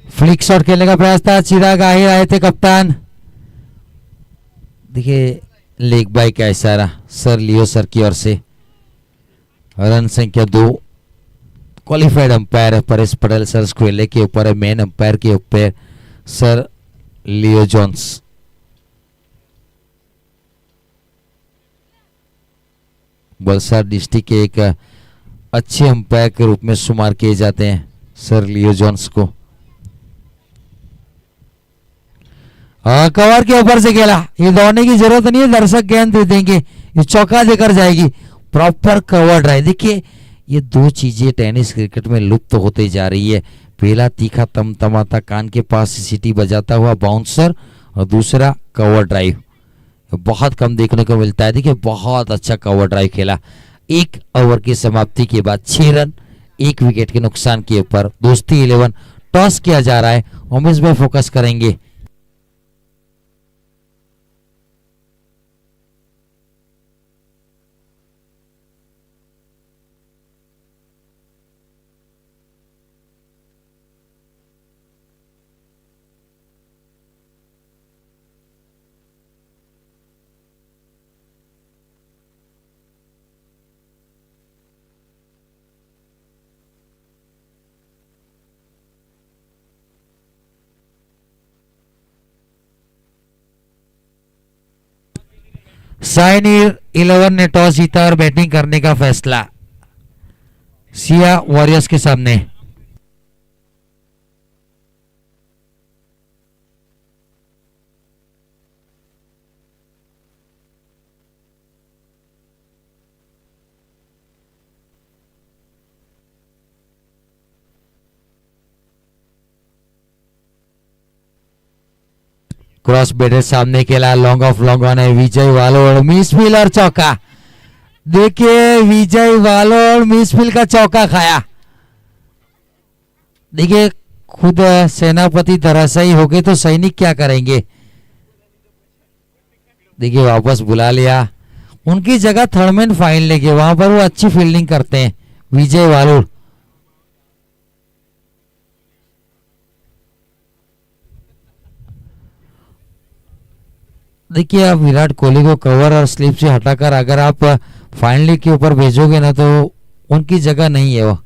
फ्लिक शॉट खेलने का प्रयास था चिराग आहिर आए थे कप्तान। देखिए लेग बाई का इशारा सर लियो सर की ओर से। रन संख्या 2 qualified umpire Paresh Patel sir square leg के ऊपर है, मेन अंपायर के ऊपर sir Leo Jones. Valsad district के एक अच्छे अंपायर के रूप में शुमार किए जाते हैं सर लियो जोन्स को। कवर के ऊपर से खेला, ये दौड़ने की जरूरत नहीं है, दर्शक गेंद दे देंगे, ये चौका देकर जाएगी। Proper cover drive. देखिए ये दो चीजें टेनिस क्रिकेट में लुप्त होते जा रही है। पहला तीखा तमतमाता कान के पास सीटी बजाता हुआ बाउंसर और दूसरा कवर ड्राइव, बहुत कम देखने को मिलता है। देखिए बहुत अच्छा कवर ड्राइव खेला। एक ओवर की समाप्ति के बाद 6 रन 1 विकेट के नुकसान के ऊपर। दोस्ती 11 टॉस किया जा रहा है, उमेश भाई फोकस करेंगे। साइनी 11 ने टॉस जीता और बैटिंग करने का फैसला सिया वॉरियर्स के सामने। क्रॉस बैटर सामने खेला, लॉन्ग ऑफ लॉन्ग ऑन है। विजय वालोड़ मिसफील और चौका। देखिए विजय वालोड़ मिसफील का चौका खाया। देखिए खुद सेनापति धराशायी हो गए तो सैनिक क्या करेंगे। देखिए वापस बुला लिया, उनकी जगह थर्डमैन फाइन लेके, वहां पर वो अच्छी फील्डिंग करते हैं विजय वालोड़। देखिए आप विराट कोहली को कवर और स्लिप से हटाकर अगर आप फाइनली के ऊपर भेजोगे ना तो उनकी जगह नहीं है वो।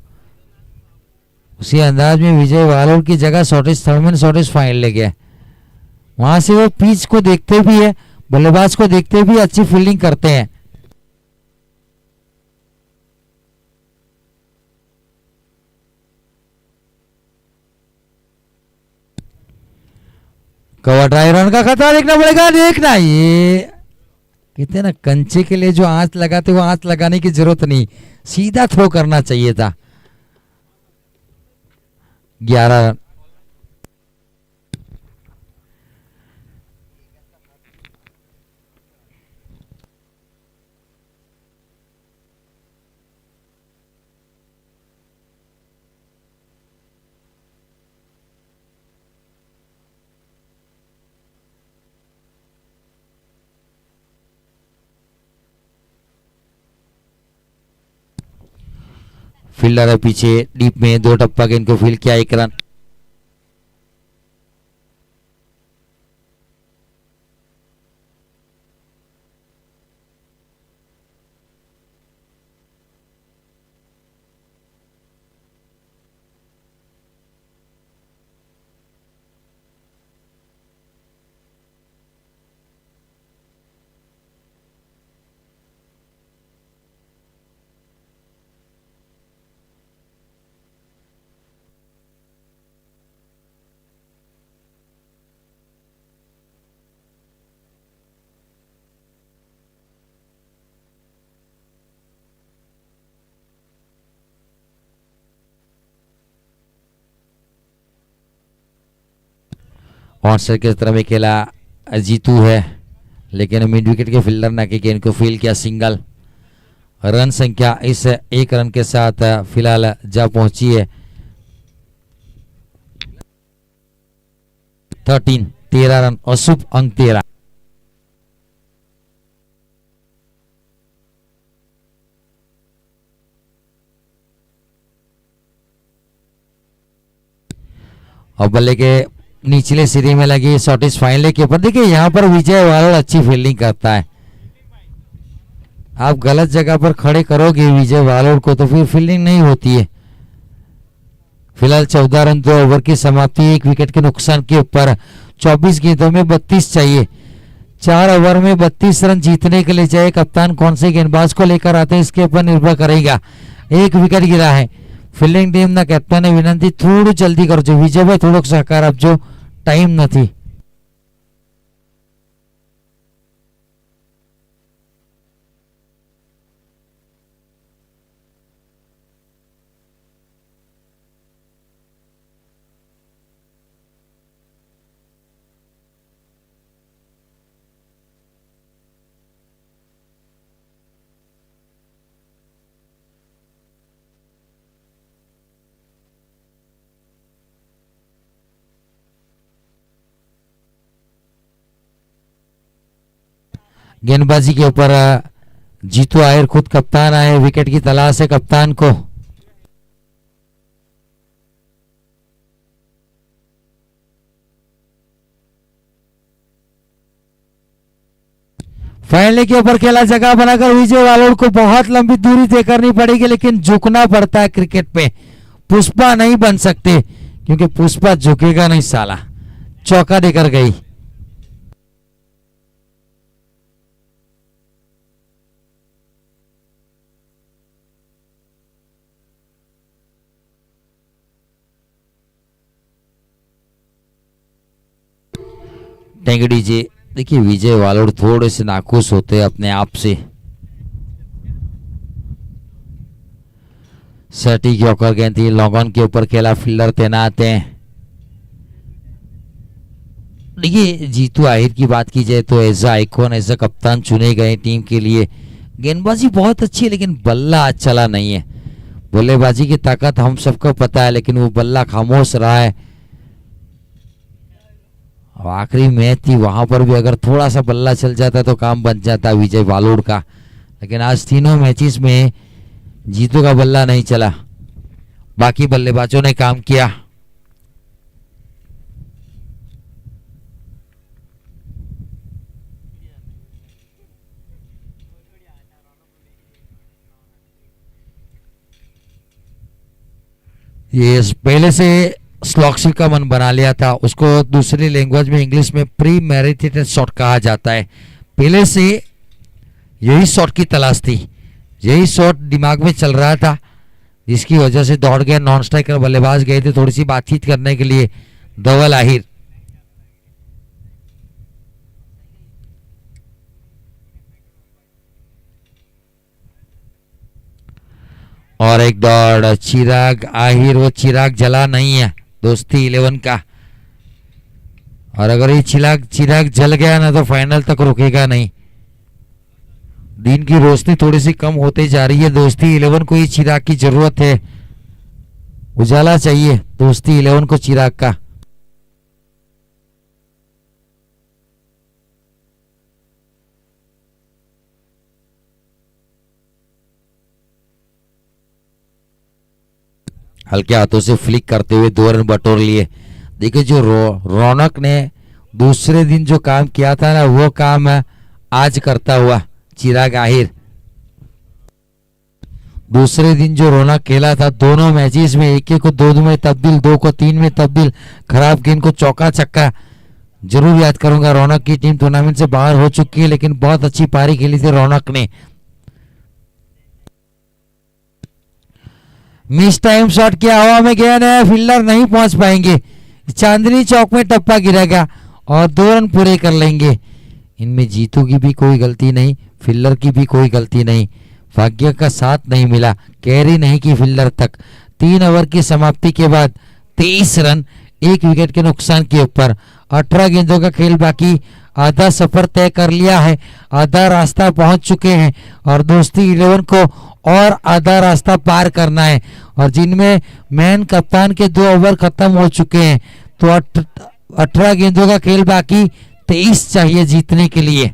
उसी अंदाज में विजय वालोड़ की जगह शॉर्टेज थर्डमैन शॉर्टेज फाइन ले गया। वहां से वो पिच को देखते भी है, बल्लेबाज को देखते भी अच्छी फील्डिंग करते हैं। कवर ड्राइव रन का खतरा देखना पड़ेगा। देखना ये कहते हैं ना कंचे के लिए जो आंच लगाते वो आंच लगाने की जरूरत नहीं, सीधा थ्रो करना चाहिए था। 11 रन। फील्डर है पीछे डीप में, 2 टप्पा गेंद को फील्ड किया, 1 रन। ऑनस्ट्राइक की तरफ में खेला जीतू है, लेकिन मिड विकेट के फील्डर ने की गेंद को फील्ड किया, सिंगल। रन संख्या इस 1 रन के साथ फिलहाल जा पहुंची है 13 रन और शुभ अंक 13। और बल्ले के निचले सिरे में लगी शॉर्टेज फाइनल के ऊपर। देखिए यहाँ पर विजय वालोड़ अच्छी फील्डिंग करता है। आप गलत जगह पर खड़े करोगे विजय वालोड़ को तो फिर फील्डिंग नहीं होती है। फिलहाल 14 रन 2 ओवर की समाप्ति, 1 विकेट के नुकसान के ऊपर। 24 गेंदों में 32 चाहिए। 4 ओवर में 32 रन जीतने के लिए चाहिए। कप्तान कौन से गेंदबाज को लेकर आते हैं इसके ऊपर निर्भर करेगा। 1 विकेट गिरा है। ફિલ્ડિંગ ટીમના કેપ્ટને વિનંતી થોડું જલ્દી કરજો વિજયભાઈ, થોડોક સહકાર આપજો, ટાઈમ નથી. गेंदबाजी के ऊपर जीतू आहिर खुद कप्तान आए, विकेट की तलाश है कप्तान को. फैलने के ऊपर खेला, जगह बनाकर विजय वालोड को बहुत लंबी दूरी तय करनी पड़ेगी, लेकिन झुकना पड़ता है क्रिकेट पे. पुष्पा नहीं बन सकते क्योंकि पुष्पा झुकेगा नहीं साला. चौका देकर गई. टेंगड़ी जी, देखिए विजय वालोड थोड़े से नाखुश होते हैं अपने आप से. सटी की होकर गेंद थी, लॉन्ग ऑन के ऊपर खेला, फील्डर तैनात हैं. देखिए जीतू आहिर की बात की जाए तो एज आइकॉन, एज कप्तान चुने गए टीम के लिए. गेंदबाजी बहुत अच्छी है लेकिन बल्ला आज चला नहीं है. बल्लेबाजी की ताकत हम सबको पता है लेकिन वो बल्ला खामोश रहा है. आखिरी मैच थी, वहां पर भी अगर थोड़ा सा बल्ला चल जाता तो काम बन जाता विजय वालोड का, लेकिन आज तीनों मैचेस में जीतू का बल्ला नहीं चला. बाकी बल्लेबाजों ने काम किया. ये पहले से स्लॉक्सी का मन बना लिया था, उसको दूसरी लैंग्वेज में इंग्लिश में प्री मैरिटेटेड शॉट कहा जाता है. पहले से यही शॉट की तलाश थी, यही शॉट दिमाग में चल रहा था, जिसकी वजह से दौड़ गए. नॉन स्ट्राइकर बल्लेबाज गए थे थोड़ी सी बातचीत करने के लिए. धवल आहिर, और एक दौड़ चिराग आहिर. वो चिराग जला नहीं है दोस्ती 11 का, और अगर ये चिराग जल गया ना तो फाइनल तक रुकेगा नहीं. दिन की रोशनी थोड़ी सी कम होते जा रही है. दोस्ती 11 को ये चिराग की जरूरत है, उजाला चाहिए दोस्ती 11 को चिराग का. हल्के हाथों से फ्लिक करते हुए 2 रन बटोर लिए. देखिए जो रौनक ने दूसरे दिन जो काम किया था ना, वो काम आज करता हुआ चिराग आहिर. दूसरे दिन जो रौनक खेला था, दोनों मैचेस में 1-1 को 2 में तब्दील, 2 को 3 में तब्दील, खराब गेंद को चौका छक्का. जरूर याद करूंगा. रौनक की टीम टूर्नामेंट से बाहर हो चुकी है लेकिन बहुत अच्छी पारी खेली थी रौनक ने. मिस टाइम शॉट किया, हवा में गया नया, फील्डर नहीं पहुंच पाएंगे. चांदनी चौक में टप्पा गिरेगा और 2 रन पूरे कर लेंगे. इनमें जीतू की भी कोई गलती नहीं, फील्डर की भी कोई गलती नहीं. भाग्य का साथ नहीं मिला, कैरी नहीं की फील्डर तक. 3 ओवर की समाप्ति के बाद 23 रन, 1 विकेट के नुकसान के ऊपर. 18 गेंदों का खेल बाकी. आधा सफर तय कर लिया है, आधा रास्ता पहुंच चुके हैं और दोस्ती 11 को और आधा रास्ता पार करना है. और जिनमें मैन कप्तान के 2 ओवर खत्म हो चुके हैं, तो 18 गेंदों का खेल बाकी, 23 चाहिए जीतने के लिए.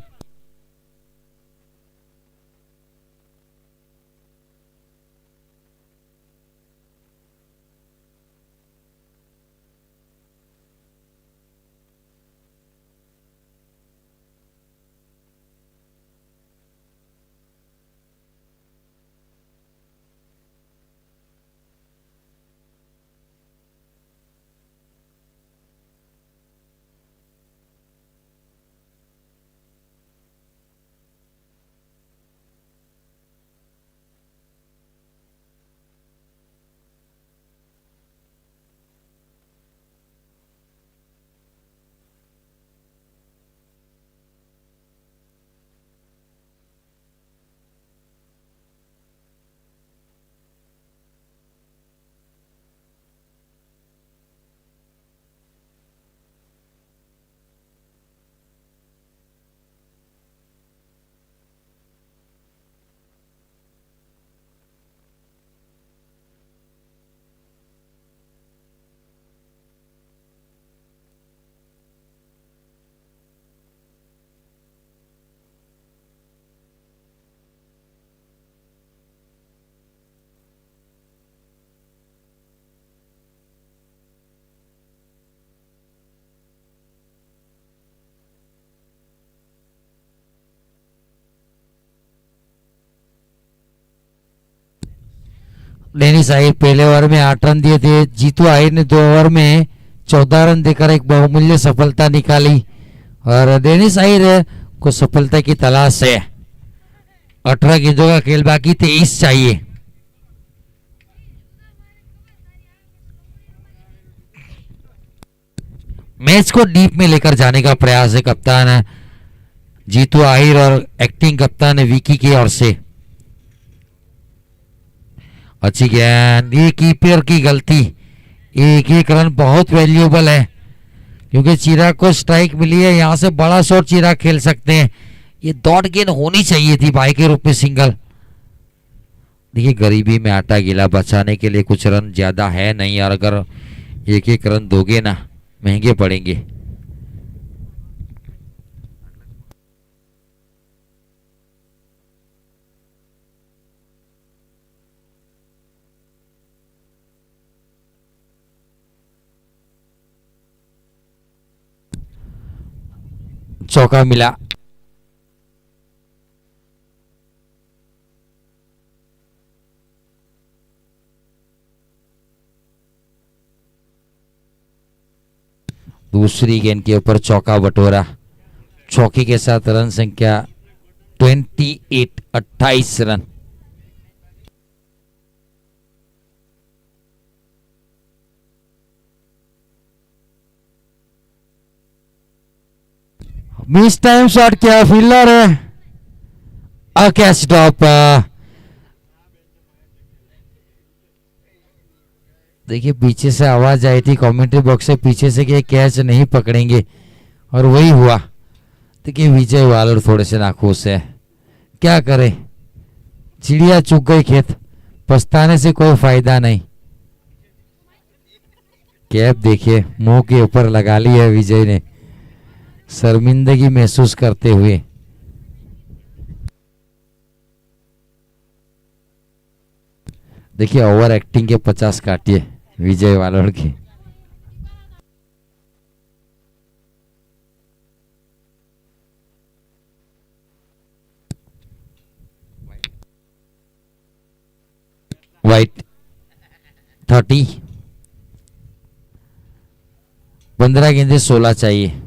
डेनिस आहिर पहले ओवर में 8 रन दिए थे। जीतू आहिर ने 2 ओवर में 14 रन देकर एक बहुमूल्य सफलता निकाली और डेनिस आहिर को सफलता की तलाश है। 18 गेंदों का खेल बाकी, 23 चाहिए। मैच को डीप में लेकर जाने का प्रयास है कप्तान जीतू आहिर और एक्टिंग कप्तान विकी की ओर से। अच्छी गेंद, ये कीपर की गलती। एक एक रन बहुत वैल्यूएबल है क्योंकि चिराग को स्ट्राइक मिली है। यहां से बड़ा शॉट चिराग खेल सकते हैं। ये डॉट गेंद होनी चाहिए थी बाई के रूप में सिंगल। देखिए गरीबी में आटा गीला, बचाने के लिए कुछ रन ज्यादा है नहीं और अगर एक एक रन दोगे ना महंगे पड़ेंगे। चौका मिला। दूसरी गेंद के ऊपर चौका बटोरा। चौके के साथ रन संख्या 28, 28 रन। मिस टाइम शॉट किया फील्डर है। Catch drop. देखिए पीछे से आवाज आई थी कमेंट्री बॉक्स से पीछे से कि कैच नहीं पकड़ेंगे और वही हुआ। देखिए विजय वालोर थोड़े से नाखुश है, क्या करे, चिड़िया चुग गई खेत, पछताने से कोई फायदा नहीं। कैप देखिए मुंह के ऊपर लगा ली है विजय ने शर्मिंदगी महसूस करते हुए। देखिए ओवर एक्टिंग के 50 काटिए विजय वालोर की। वाइट 30, 15 गेंदे 16 चाहिए।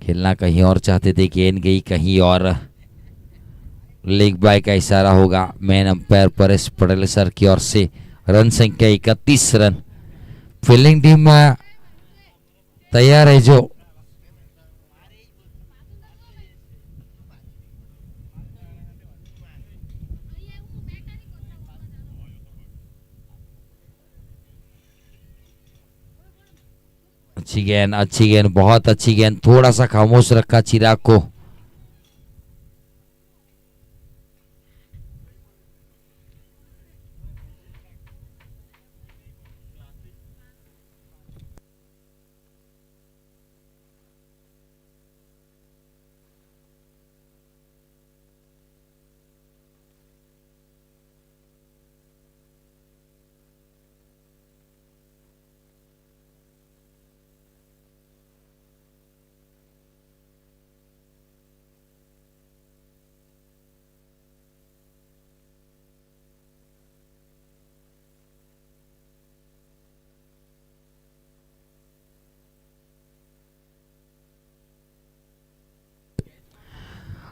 खेलना कहीं और चाहते थे, गेंद गई कहीं और। लेग बाय का इशारा होगा man umpire Paresh Patel sir की ओर से। रन संख्या 31 रन। फील्डिंग टीम तैयार है जो। अच्छी गेंद, बहुत अच्छी गेंद। थोड़ा सा खामोश रखा चिराग को।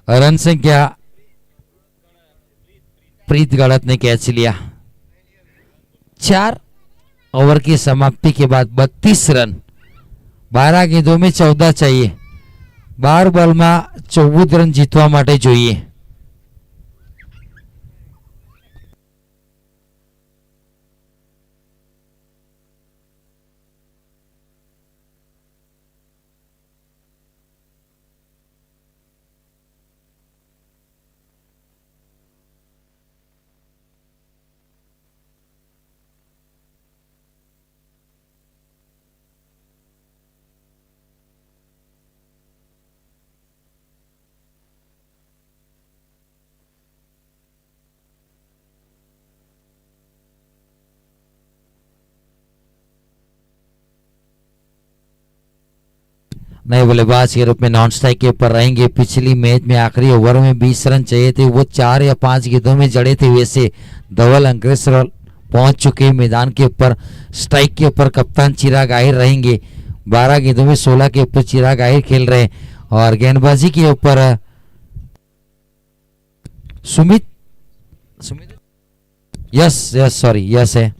रन संख्या, प्रीत गढ़त ने कैच लिया। 4 ओवर की समाप्ति के बाद 32 रन। 12 गेंदों में 14 चाहिए। 12 बॉल में 14 रन जीतवा માટે જોઈએ। नए बल्लेबाज के रूप में नॉन स्ट्राइक के ऊपर रहेंगे। पिछली मैच में आखिरी ओवर में 20 रन चाहिए थे, वो 4 या 5 गेंदों में जड़े थे। वैसे धवल अंकलेश्वर पहुंच चुके मैदान के ऊपर। स्ट्राइक के ऊपर कप्तान चिराग आहिर रहेंगे। 12 गेंदों में 16 के ऊपर चिराग आहिर खेल रहे हैं। और गेंदबाजी के ऊपर सुमित यस है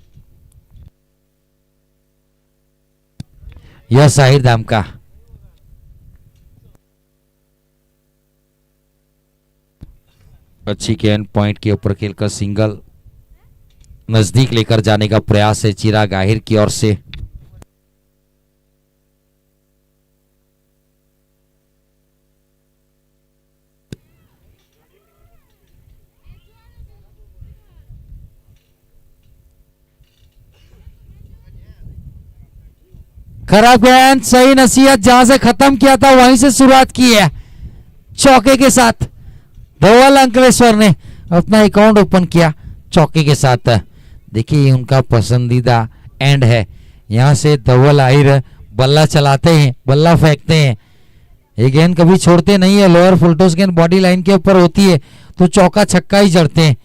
यस आहिर दाम का। अच्छी गेंद पॉइंट के ऊपर खेलकर सिंगल नजदीक लेकर जाने का प्रयास है चिराग आहिर की ओर से। खराब गेंद, सही नसीहत, जहां से खत्म किया था वहीं से शुरुआत की है चौके के साथ। धवल अंकलेश्वर ने अपना अकाउंट ओपन किया चौके के साथ। देखिए उनका पसंदीदा एंड है। यहां से धवल आहिर बल्ला चलाते हैं, बल्ला फेंकते हैं। ये गेंद कभी छोड़ते नहीं है। लोअर फुलटॉस गेंद बॉडी लाइन के ऊपर होती है तो चौका छक्का ही जड़ते हैं।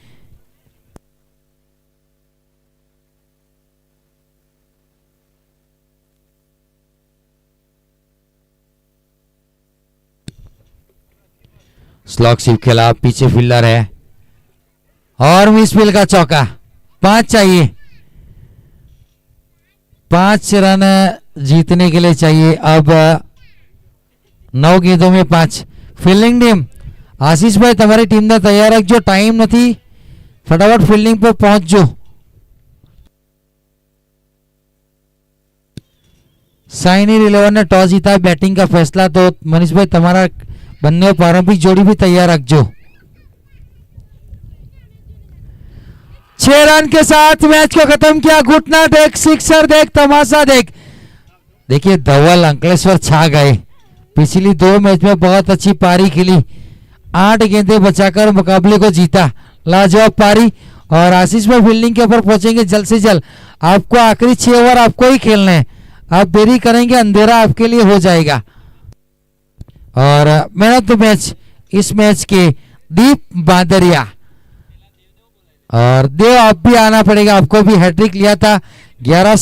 स्लॉग शिप खेला, पीछे फील्डर है और मिसफील्ड का चौका। 5 चाहिए, 5 रन जीतने के लिए चाहिए। अब 9 गेंदों में 5। फील्डिंग टीम आशीष भाई तुम्हारी टीम ने तैयार रख जो, टाइम नहीं, फटाफट फील्डिंग पर पहुंच जो। साइनी 11 ने टॉस जीता, बैटिंग का फैसला। तो मनीष भाई तुम्हारा बनने पारंपरिक जोड़ी भी तैयार रख जो। 6 रन के साथ मैच को खत्म किया। घुटना देख, सिक्सर देख, तमाशा देख। देखिए धवल अंकलेश्वर छा गए। पिछली 2 मैच में बहुत अच्छी पारी खेली, 8 गेंदें बचाकर मुकाबले को जीता। लाजवाब पारी। और आशीष में फील्डिंग के ऊपर पहुंचेंगे जल्द से जल्द। आपको आखिरी 6 ओवर आपको ही खेलने हैं। आप देरी करेंगे अंधेरा आपके लिए हो जाएगा। और मैन ऑफ द मैच इस मैच के दीप बादरिया। और देव आप भी आना पड़ेगा, आपको भी हैट्रिक लिया था 1100